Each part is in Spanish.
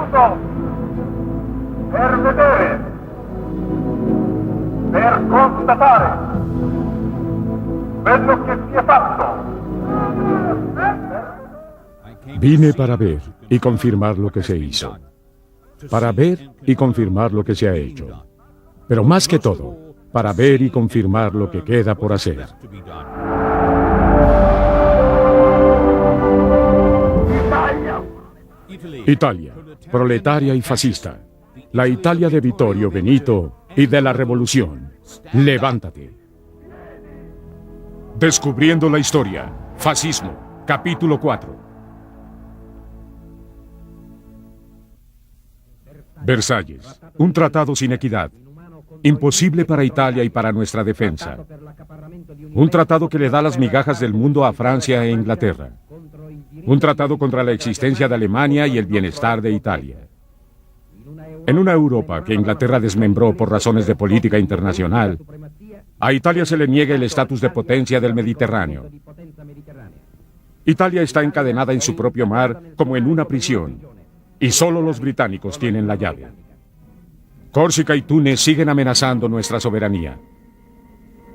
venuto per vedere, per constatare quello che si è fatto. Vine para ver y confirmar lo que se hizo. Para ver y confirmar lo que se ha hecho. Pero más que todo, para ver y confirmar lo que queda por hacer. Italia, proletaria y fascista. La Italia de Vittorio Benito y de la Revolución. Levántate. Descubriendo la historia. Fascismo. Capítulo 4. Versalles. Un tratado sin equidad. Imposible para Italia y para nuestra defensa. Un tratado que le da las migajas del mundo a Francia e Inglaterra. Un tratado contra la existencia de Alemania y el bienestar de Italia. En una Europa que Inglaterra desmembró por razones de política internacional, a Italia se le niega el estatus de potencia del Mediterráneo. Italia está encadenada en su propio mar como en una prisión, y solo los británicos tienen la llave. Córcega y Túnez siguen amenazando nuestra soberanía.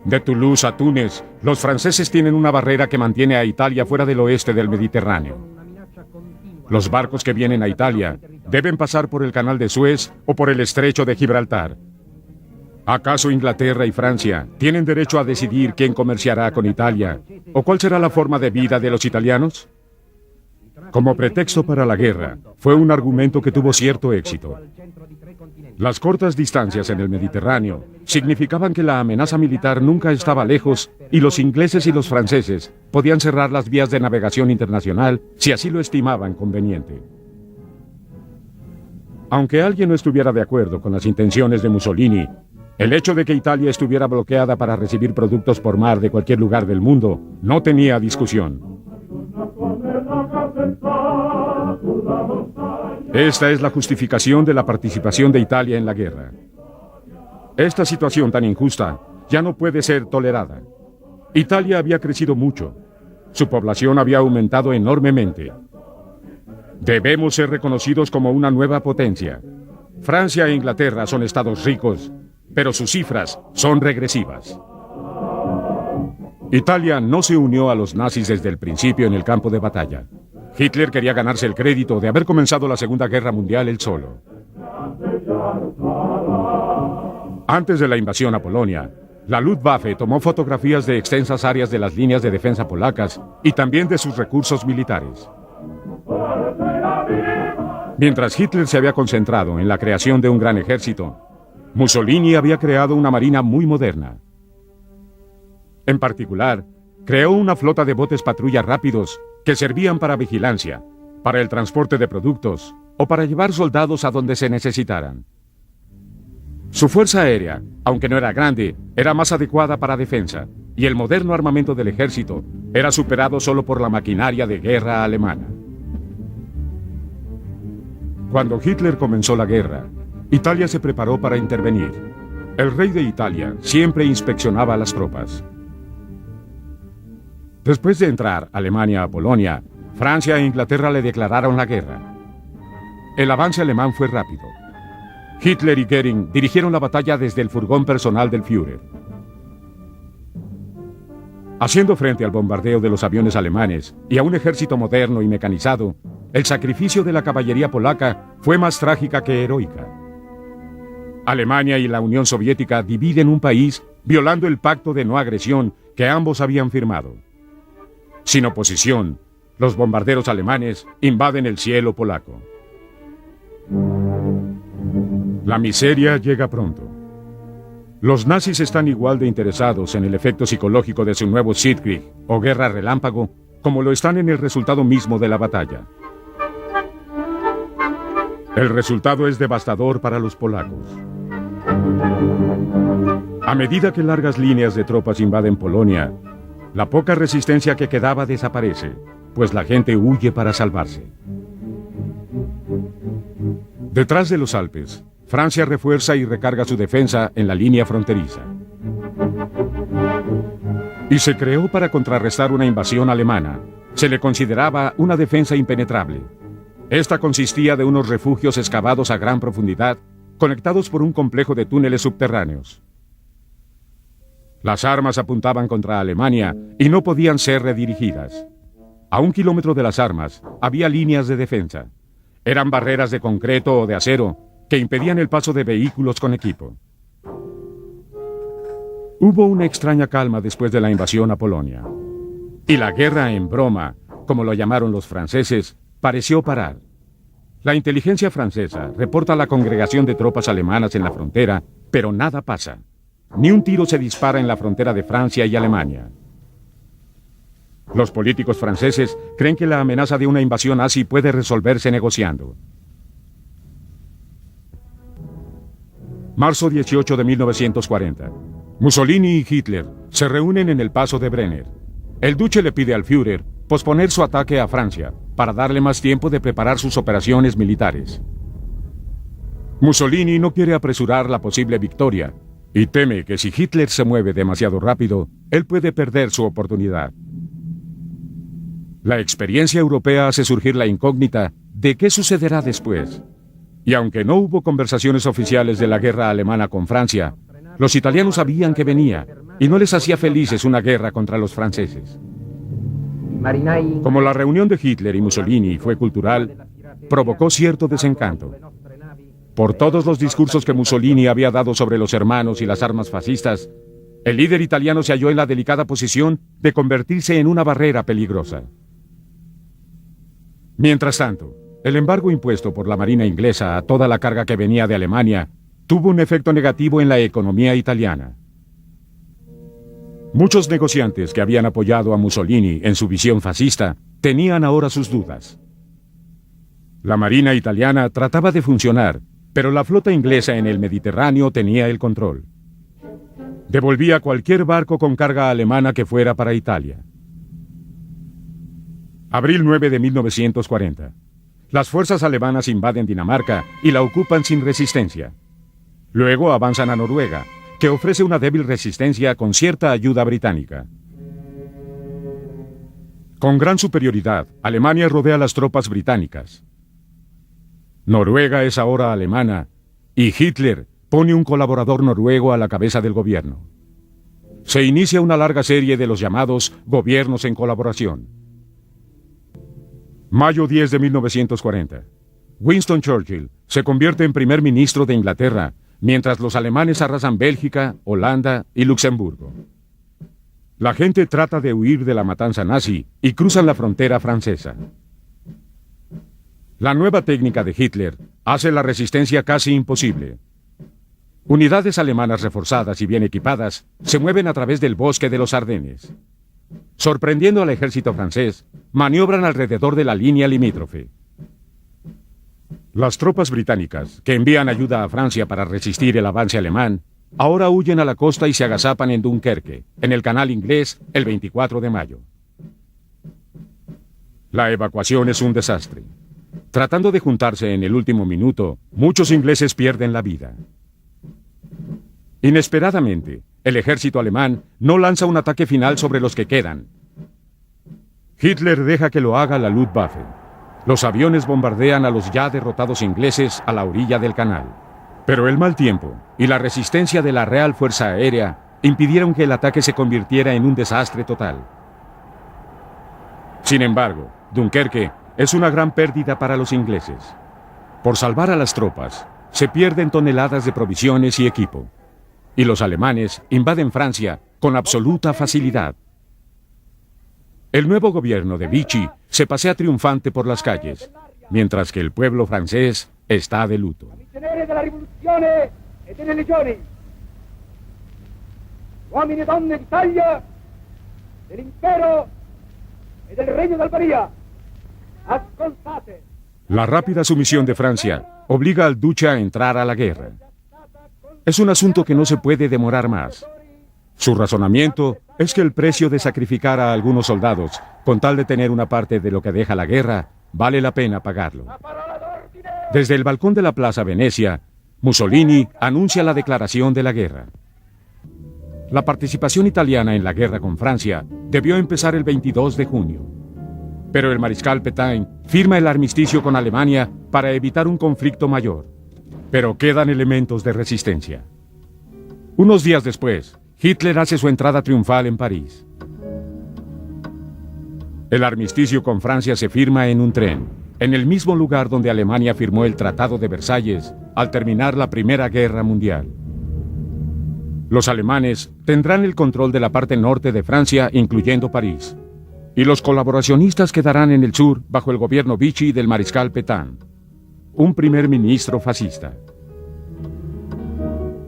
De Toulouse a Túnez, los franceses tienen una barrera que mantiene a Italia fuera del oeste del Mediterráneo. Los barcos que vienen a Italia deben pasar por el Canal de Suez o por el Estrecho de Gibraltar. ¿Acaso Inglaterra y Francia tienen derecho a decidir quién comerciará con Italia o cuál será la forma de vida de los italianos? Como pretexto para la guerra, fue un argumento que tuvo cierto éxito. Las cortas distancias en el Mediterráneo significaban que la amenaza militar nunca estaba lejos y los ingleses y los franceses podían cerrar las vías de navegación internacional si así lo estimaban conveniente. Aunque alguien no estuviera de acuerdo con las intenciones de Mussolini, el hecho de que Italia estuviera bloqueada para recibir productos por mar de cualquier lugar del mundo no tenía discusión. Esta es la justificación de la participación de Italia en la guerra. Esta situación tan injusta ya no puede ser tolerada. Italia había crecido mucho. Su población había aumentado enormemente. Debemos ser reconocidos como una nueva potencia. Francia e Inglaterra son estados ricos, pero sus cifras son regresivas. Italia no se unió a los nazis desde el principio en el campo de batalla. Hitler quería ganarse el crédito de haber comenzado la Segunda Guerra Mundial él solo. Antes de la invasión a Polonia, la Luftwaffe tomó fotografías de extensas áreas de las líneas de defensa polacas y también de sus recursos militares. Mientras Hitler se había concentrado en la creación de un gran ejército, Mussolini había creado una marina muy moderna. En particular, creó una flota de botes patrulla rápidos que servían para vigilancia, para el transporte de productos o para llevar soldados a donde se necesitaran. Su fuerza aérea, aunque no era grande, era más adecuada para defensa, y el moderno armamento del ejército era superado solo por la maquinaria de guerra alemana. Cuando Hitler comenzó la guerra, Italia se preparó para intervenir. El rey de Italia siempre inspeccionaba a las tropas. Después de entrar Alemania a Polonia, Francia e Inglaterra le declararon la guerra. El avance alemán fue rápido. Hitler y Göring dirigieron la batalla desde el furgón personal del Führer. Haciendo frente al bombardeo de los aviones alemanes y a un ejército moderno y mecanizado, el sacrificio de la caballería polaca fue más trágica que heroica. Alemania y la Unión Soviética dividen un país violando el pacto de no agresión que ambos habían firmado. Sin oposición, los bombarderos alemanes invaden el cielo polaco. La miseria llega pronto. Los nazis están igual de interesados en el efecto psicológico de su nuevo Siegfried o guerra relámpago como lo están en el resultado mismo de la batalla. El resultado es devastador para los polacos. A medida que largas líneas de tropas invaden Polonia, la poca resistencia que quedaba desaparece, pues la gente huye para salvarse. Detrás de los Alpes, Francia refuerza y recarga su defensa en la línea fronteriza. Y se creó para contrarrestar una invasión alemana. Se le consideraba una defensa impenetrable. Esta consistía de unos refugios excavados a gran profundidad, conectados por un complejo de túneles subterráneos. Las armas apuntaban contra Alemania y no podían ser redirigidas. A 1 kilómetro de las armas había líneas de defensa. Eran barreras de concreto o de acero que impedían el paso de vehículos con equipo. Hubo una extraña calma después de la invasión a Polonia. Y la guerra en broma, como lo llamaron los franceses, pareció parar. La inteligencia francesa reporta la congregación de tropas alemanas en la frontera, pero nada pasa. Ni un tiro se dispara en la frontera de Francia y Alemania. Los políticos franceses creen que la amenaza de una invasión nazi puede resolverse negociando. Marzo 18 de 1940. Mussolini y Hitler se reúnen en el paso de Brenner. El duque le pide al Führer posponer su ataque a Francia para darle más tiempo de preparar sus operaciones militares. Mussolini no quiere apresurar la posible victoria y teme que si Hitler se mueve demasiado rápido, él puede perder su oportunidad. La experiencia europea hace surgir la incógnita de qué sucederá después. Y aunque no hubo conversaciones oficiales de la guerra alemana con Francia, los italianos sabían que venía y no les hacía felices una guerra contra los franceses. Como la reunión de Hitler y Mussolini fue cultural, provocó cierto desencanto. Por todos los discursos que Mussolini había dado sobre los hermanos y las armas fascistas, el líder italiano se halló en la delicada posición de convertirse en una barrera peligrosa. Mientras tanto, el embargo impuesto por la Marina inglesa a toda la carga que venía de Alemania tuvo un efecto negativo en la economía italiana. Muchos negociantes que habían apoyado a Mussolini en su visión fascista tenían ahora sus dudas. La Marina italiana trataba de funcionar, pero la flota inglesa en el Mediterráneo tenía el control. Devolvía cualquier barco con carga alemana que fuera para Italia. Abril 9 de 1940. Las fuerzas alemanas invaden Dinamarca y la ocupan sin resistencia. Luego avanzan a Noruega, que ofrece una débil resistencia con cierta ayuda británica. Con gran superioridad, Alemania rodea las tropas británicas. Noruega es ahora alemana y Hitler pone un colaborador noruego a la cabeza del gobierno. Se inicia una larga serie de los llamados gobiernos en colaboración. Mayo 10 de 1940. Winston Churchill se convierte en primer ministro de Inglaterra, mientras los alemanes arrasan Bélgica, Holanda y Luxemburgo. La gente trata de huir de la matanza nazi y cruzan la frontera francesa. La nueva técnica de Hitler hace la resistencia casi imposible. Unidades alemanas reforzadas y bien equipadas se mueven a través del bosque de los Ardenes. Sorprendiendo al ejército francés, maniobran alrededor de la línea limítrofe. Las tropas británicas, que envían ayuda a Francia para resistir el avance alemán, ahora huyen a la costa y se agazapan en Dunkerque, en el Canal Inglés, el 24 de mayo. La evacuación es un desastre. Tratando de juntarse en el último minuto, muchos ingleses pierden la vida. Inesperadamente, el ejército alemán no lanza un ataque final sobre los que quedan. Hitler deja que lo haga la Luftwaffe. Los aviones bombardean a los ya derrotados ingleses a la orilla del canal. Pero el mal tiempo y la resistencia de la Real Fuerza Aérea impidieron que el ataque se convirtiera en un desastre total. Sin embargo, Dunkerque es una gran pérdida para los ingleses. Por salvar a las tropas, se pierden toneladas de provisiones y equipo. Y los alemanes invaden Francia con absoluta facilidad. El nuevo gobierno de Vichy se pasea triunfante por las calles, mientras que el pueblo francés está de luto. Missionari della rivoluzione e delle legioni, uomini e donne d'Italia, dell'impero e del regno d'Albania, ascoltate. La rápida sumisión de Francia obliga al duce a entrar a la guerra. Es un asunto que no se puede demorar más. Su razonamiento es que el precio de sacrificar a algunos soldados, con tal de tener una parte de lo que deja la guerra, vale la pena pagarlo. Desde el balcón de la Plaza Venecia, Mussolini anuncia la declaración de la guerra. La participación italiana en la guerra con Francia debió empezar el 22 de junio. Pero el mariscal Pétain firma el armisticio con Alemania para evitar un conflicto mayor. Pero quedan elementos de resistencia. Unos días después, Hitler hace su entrada triunfal en París. El armisticio con Francia se firma en un tren, en el mismo lugar donde Alemania firmó el Tratado de Versalles al terminar la Primera Guerra Mundial. Los alemanes tendrán el control de la parte norte de Francia, incluyendo París, y los colaboracionistas quedarán en el sur bajo el gobierno Vichy del mariscal Pétain, un primer ministro fascista.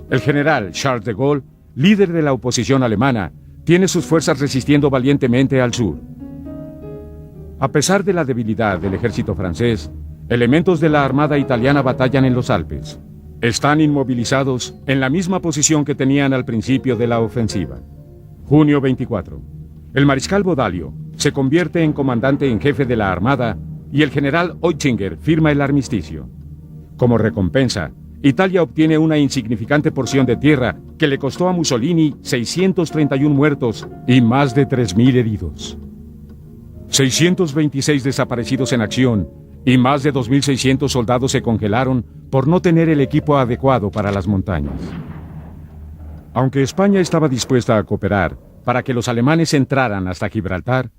El general Charles de Gaulle, líder de la oposición alemana, tiene sus fuerzas resistiendo valientemente al sur. A pesar de la debilidad del ejército francés, elementos de la armada italiana batallan en los Alpes. Están inmovilizados en la misma posición que tenían al principio de la ofensiva. Junio 24. El mariscal Baudolio se convierte en comandante en jefe de la armada y el general Oettinger firma el armisticio. Como recompensa, Italia obtiene una insignificante porción de tierra que le costó a Mussolini 631 muertos y más de 3.000 heridos. 626 desaparecidos en acción y más de 2.600 soldados se congelaron por no tener el equipo adecuado para las montañas. Aunque España estaba dispuesta a cooperar para que los alemanes entraran hasta Gibraltar,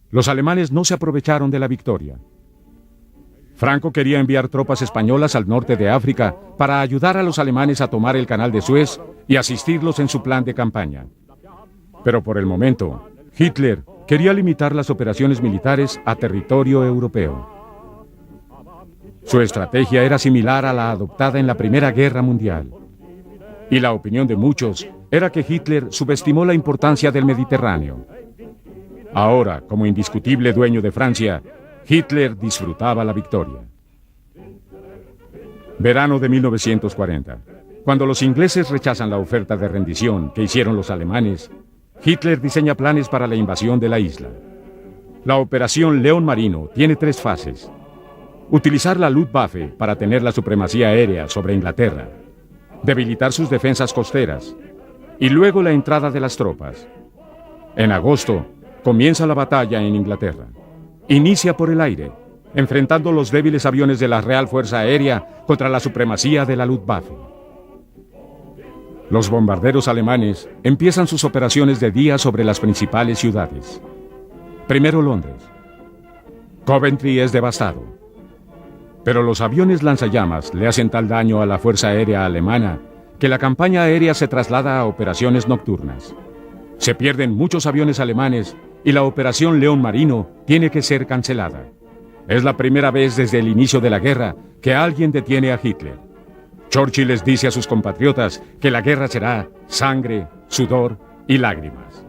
los alemanes no se aprovecharon de la victoria. Franco quería enviar tropas españolas al norte de África para ayudar a los alemanes a tomar el canal de Suez y asistirlos en su plan de campaña. Pero por el momento, Hitler quería limitar las operaciones militares a territorio europeo. Su estrategia era similar a la adoptada en la Primera Guerra Mundial. Y la opinión de muchos era que Hitler subestimó la importancia del Mediterráneo. Ahora, como indiscutible dueño de Francia, Hitler disfrutaba la victoria. Verano de 1940. Cuando los ingleses rechazan la oferta de rendición que hicieron los alemanes, Hitler diseña planes para la invasión de la isla. La operación León Marino tiene 3 fases. Utilizar la Luftwaffe para tener la supremacía aérea sobre Inglaterra, debilitar sus defensas costeras y luego la entrada de las tropas. En agosto, comienza la batalla en Inglaterra. Inicia por el aire, enfrentando los débiles aviones de la Real Fuerza Aérea contra la supremacía de la Luftwaffe. Los bombarderos alemanes empiezan sus operaciones de día sobre las principales ciudades. Primero Londres. Coventry es devastado. Pero los aviones lanzallamas le hacen tal daño a la Fuerza Aérea alemana que la campaña aérea se traslada a operaciones nocturnas. Se pierden muchos aviones alemanes y la operación León Marino tiene que ser cancelada. Es la primera vez desde el inicio de la guerra que alguien detiene a Hitler. Churchill les dice a sus compatriotas que la guerra será sangre, sudor y lágrimas.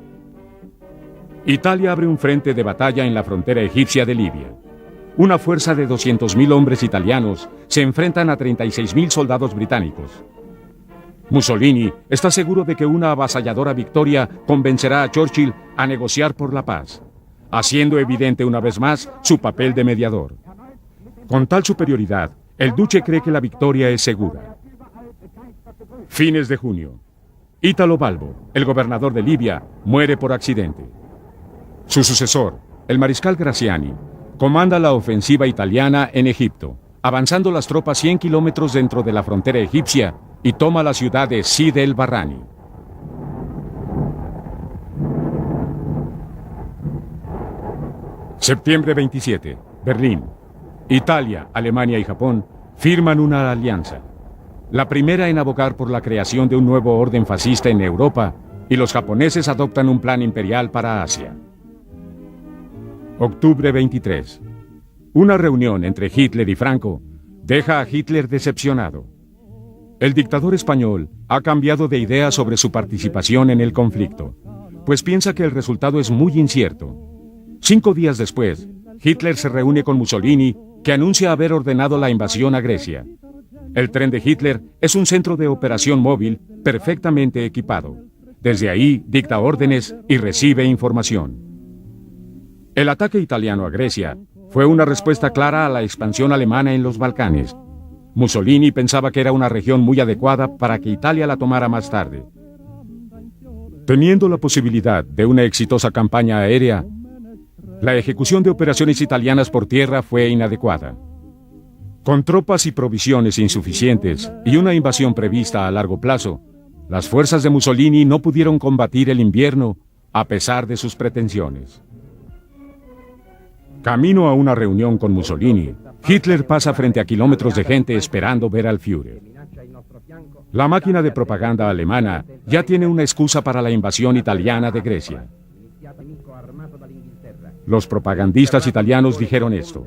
Italia abre un frente de batalla en la frontera egipcia de Libia. Una fuerza de 200.000 hombres italianos se enfrentan a 36.000 soldados británicos. Mussolini está seguro de que una avasalladora victoria convencerá a Churchill a negociar por la paz, haciendo evidente una vez más su papel de mediador. Con tal superioridad, el duque cree que la victoria es segura. Fines de junio. Italo Balbo, el gobernador de Libia, muere por accidente. Su sucesor, el mariscal Graziani, comanda la ofensiva italiana en Egipto, avanzando las tropas 100 kilómetros dentro de la frontera egipcia y toma la ciudad de Sid el Barrani. Septiembre 27, Berlín. Italia, Alemania y Japón firman una alianza, la primera en abogar por la creación de un nuevo orden fascista en Europa, y los japoneses adoptan un plan imperial para Asia. Octubre 23. Una reunión entre Hitler y Franco deja a Hitler decepcionado. El dictador español ha cambiado de idea sobre su participación en el conflicto, pues piensa que el resultado es muy incierto. 5 días después, Hitler se reúne con Mussolini, que anuncia haber ordenado la invasión a Grecia. El tren de Hitler es un centro de operación móvil perfectamente equipado. Desde ahí dicta órdenes y recibe información. El ataque italiano a Grecia fue una respuesta clara a la expansión alemana en los Balcanes. Mussolini pensaba que era una región muy adecuada para que Italia la tomara más tarde. Teniendo la posibilidad de una exitosa campaña aérea, La ejecución de operaciones italianas por tierra fue inadecuada. Con tropas y provisiones insuficientes y una invasión prevista a largo plazo, las fuerzas de Mussolini no pudieron combatir el invierno a pesar de sus pretensiones. Camino a una reunión con Mussolini, Hitler pasa frente a kilómetros de gente esperando ver al Führer. La máquina de propaganda alemana ya tiene una excusa para la invasión italiana de Grecia. Los propagandistas italianos dijeron esto: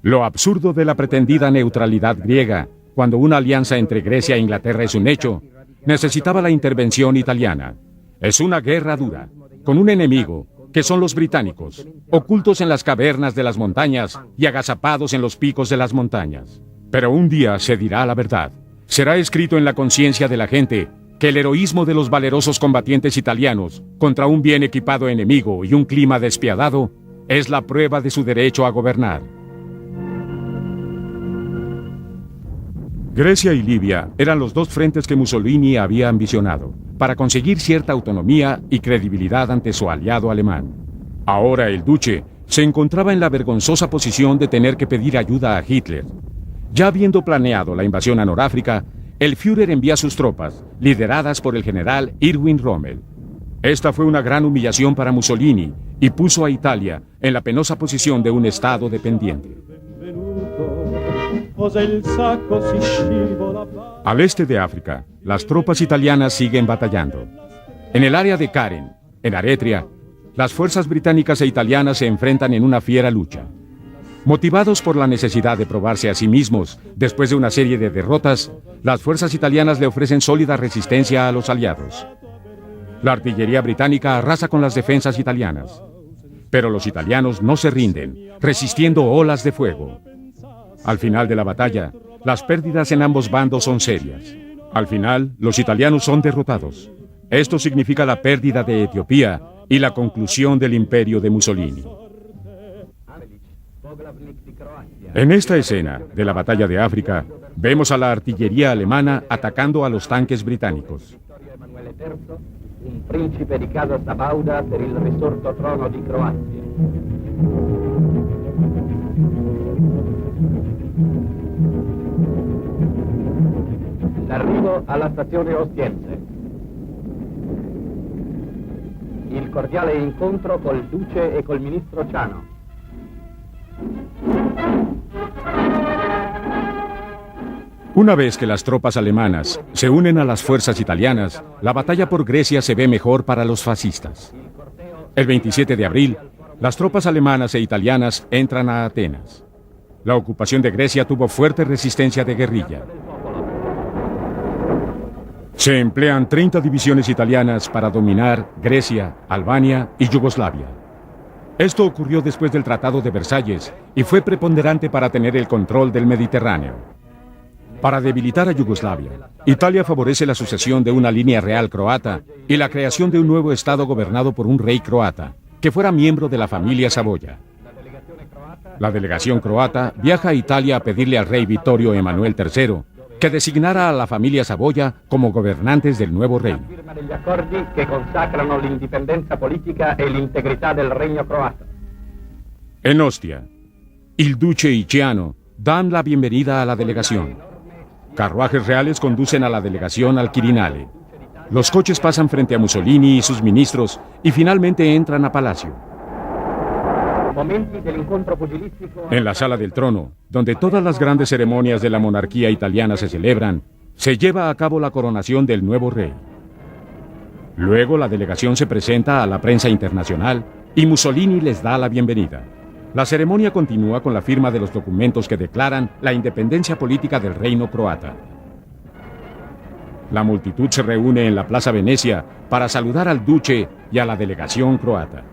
lo absurdo de la pretendida neutralidad griega, cuando una alianza entre Grecia e Inglaterra es un hecho, necesitaba la intervención italiana. Es una guerra dura, con un enemigo, que son los británicos, ocultos en las cavernas de las montañas y agazapados en los picos de las montañas. Pero un día se dirá la verdad. Será escrito en la conciencia de la gente que el heroísmo de los valerosos combatientes italianos contra un bien equipado enemigo y un clima despiadado es la prueba de su derecho a gobernar. Grecia y Libia eran los dos frentes que Mussolini había ambicionado para conseguir cierta autonomía y credibilidad ante su aliado alemán. Ahora el duce se encontraba en la vergonzosa posición de tener que pedir ayuda a Hitler. Ya habiendo planeado la invasión a Noráfrica, el Führer envía sus tropas, lideradas por el general Erwin Rommel. Esta fue una gran humillación para Mussolini y puso a Italia en la penosa posición de un estado dependiente. Al este de África, las tropas italianas siguen batallando. En el área de Karen, en Eretria, las fuerzas británicas e italianas se enfrentan en una fiera lucha. Motivados por la necesidad de probarse a sí mismos después de una serie de derrotas, las fuerzas italianas le ofrecen sólida resistencia a los aliados. La artillería británica arrasa con las defensas italianas, pero los italianos no se rinden, resistiendo olas de fuego. Al final de la batalla, las pérdidas en ambos bandos son serias. Al final, los italianos son derrotados. Esto significa la pérdida de Etiopía y la conclusión del imperio de Mussolini. En esta escena de la batalla de África, vemos a la artillería alemana atacando a los tanques británicos. Un principe di casa sabauda per il risorto trono di Croazia. L'arrivo alla stazione Ostiense. Il cordiale incontro col duce e col ministro Ciano. Una vez que las tropas alemanas se unen a las fuerzas italianas, la batalla por Grecia se ve mejor para los fascistas. El 27 de abril, las tropas alemanas e italianas entran a Atenas. La ocupación de Grecia tuvo fuerte resistencia de guerrilla. Se emplean 30 divisiones italianas para dominar Grecia, Albania y Yugoslavia. Esto ocurrió después del Tratado de Versalles y fue preponderante para tener el control del Mediterráneo. Para debilitar a Yugoslavia, Italia favorece la sucesión de una línea real croata y la creación de un nuevo estado gobernado por un rey croata, que fuera miembro de la familia Saboya. La delegación croata viaja a Italia a pedirle al rey Vittorio Emanuele III que designara a la familia Saboya como gobernantes del nuevo reino. Firma degli accordi che consacrano l'indipendenza politica e l'integrità del regno croata. En Ostia, el duce y Ciano dan la bienvenida a la delegación. Carruajes reales conducen a la delegación al Quirinale. Los coches pasan frente a Mussolini y sus ministros y finalmente entran a Palacio. Momenti dell'incontro pugilistico. En la sala del trono, donde todas las grandes ceremonias de la monarquía italiana se celebran, se lleva a cabo la coronación del nuevo rey. Luego la delegación se presenta a la prensa internacional y Mussolini les da la bienvenida. La ceremonia continúa con la firma de los documentos que declaran la independencia política del reino croata. La multitud se reúne en la Plaza Venecia para saludar al duce y a la delegación croata.